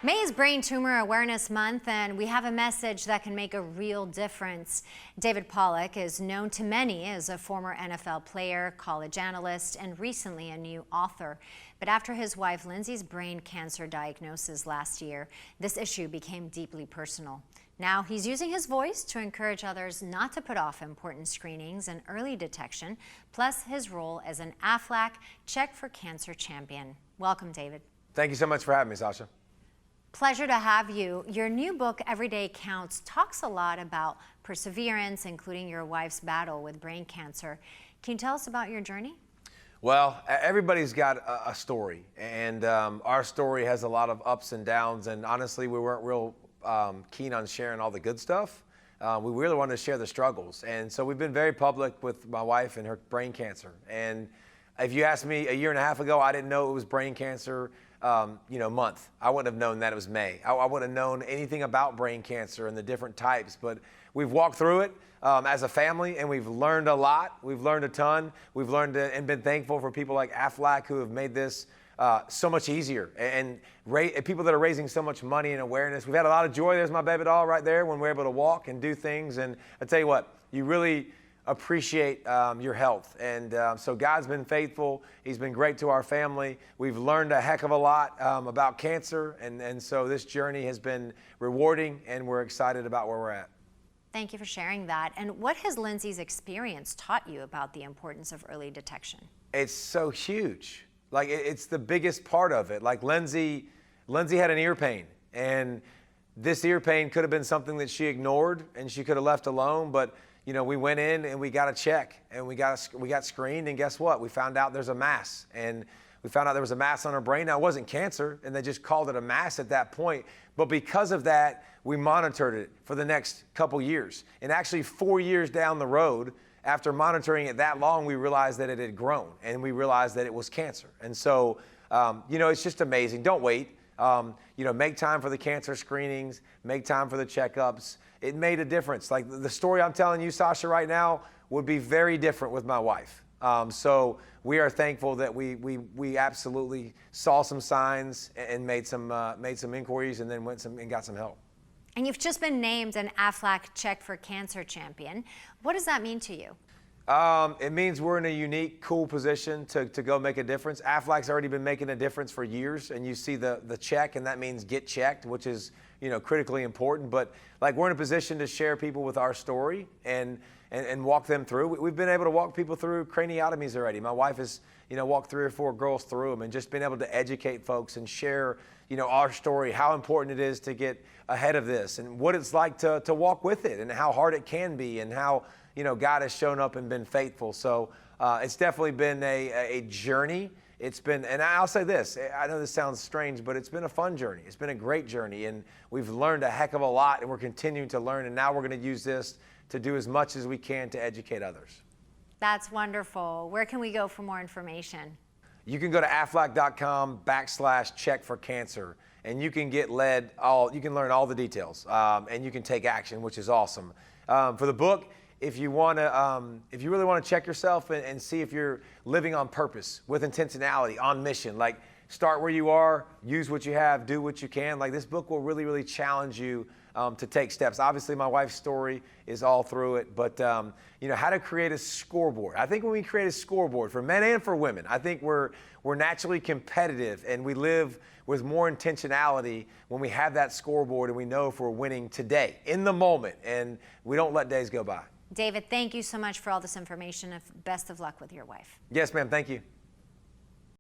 May is Brain Tumor Awareness Month, and we have a message that can make a real difference. David Pollack is known to many as a former NFL player, college analyst, and recently a new author. But after his wife Lindsey's brain cancer diagnosis last year, this issue became deeply personal. Now he's using his voice to encourage others not to put off important screenings and early detection, plus his role as an Aflac Check for Cancer champion. Welcome, David. Thank you so much for having me, Sasha. Pleasure to have you. Your new book, Every Day Counts, talks a lot about perseverance, including your wife's battle with brain cancer. Can you tell us about your journey? Well, everybody's got a story, and our story has a lot of ups and downs, and honestly, we weren't real keen on sharing all the good stuff. We really wanted to share the struggles, and so we've been very public with my wife and her brain cancer. And if you asked me a year and a half ago, I didn't know it was brain cancer month. I wouldn't have known that it was May. I wouldn't have known anything about brain cancer and the different types, but we've walked through it as a family, and we've learned a lot. We've learned a ton. We've learned and been thankful for people like Aflac who have made this so much easier, and people that are raising so much money and awareness. We've had a lot of joy. There's my baby doll right there when we're able to walk and do things. And I tell you what, you really appreciate your health. And so God's been faithful. He's been great to our family. We've learned a heck of a lot about cancer. And so this journey has been rewarding, and we're excited about where we're at. Thank you for sharing that. And what has Lindsey's experience taught you about the importance of early detection? It's so huge. Like, it's the biggest part of it. Like Lindsey had an ear pain, and this ear pain could have been something that she ignored and she could have left alone. But we went in and we got a check, and we got screened, and guess what? We found out there's a mass, and we found out there was a mass on her brain. Now, it wasn't cancer, and they just called it a mass at that point. But because of that, we monitored it for the next couple years. And actually 4 years down the road, after monitoring it that long, we realized that it had grown, and we realized that it was cancer. And so, it's just amazing. Don't wait. Make time for the cancer screenings, make time for the checkups. It made a difference. Like the story I'm telling you, Sasha, right now would be very different with my wife. So we are thankful that we absolutely saw some signs and made some inquiries, and then went and got some help. And you've just been named an Aflac Check for Cancer champion. What does that mean to you? It means we're in a unique, cool position to go make a difference. Aflac's already been making a difference for years, and you see the check, and that means get checked, which is critically important. But like, we're in a position to share people with our story and walk them through. We've been able to walk people through craniotomies already. My wife has walked 3 or 4 girls through them, and just been able to educate folks and share our story, how important it is to get ahead of this, and what it's like to walk with it, and how hard it can be, and how God has shown up and been faithful. So it's definitely been a journey. It's been, and I'll say this, I know this sounds strange, but it's been a fun journey. It's been a great journey, and we've learned a heck of a lot, and we're continuing to learn, and now we're going to use this to do as much as we can to educate others. That's wonderful. Where can we go for more information? You can go to aflac.com/check-for-cancer, and you can you can learn all the details, and you can take action, which is awesome. For the book, if you really want to check yourself and see if you're living on purpose, with intentionality, on mission, like, start where you are, use what you have, do what you can. Like, this book will really, really challenge you to take steps. Obviously, my wife's story is all through it, but how to create a scoreboard. I think when we create a scoreboard for men and for women, I think we're naturally competitive, and we live with more intentionality when we have that scoreboard, and we know if we're winning today, in the moment, and we don't let days go by. David, thank you so much for all this information. Best of luck with your wife. Yes, ma'am. Thank you.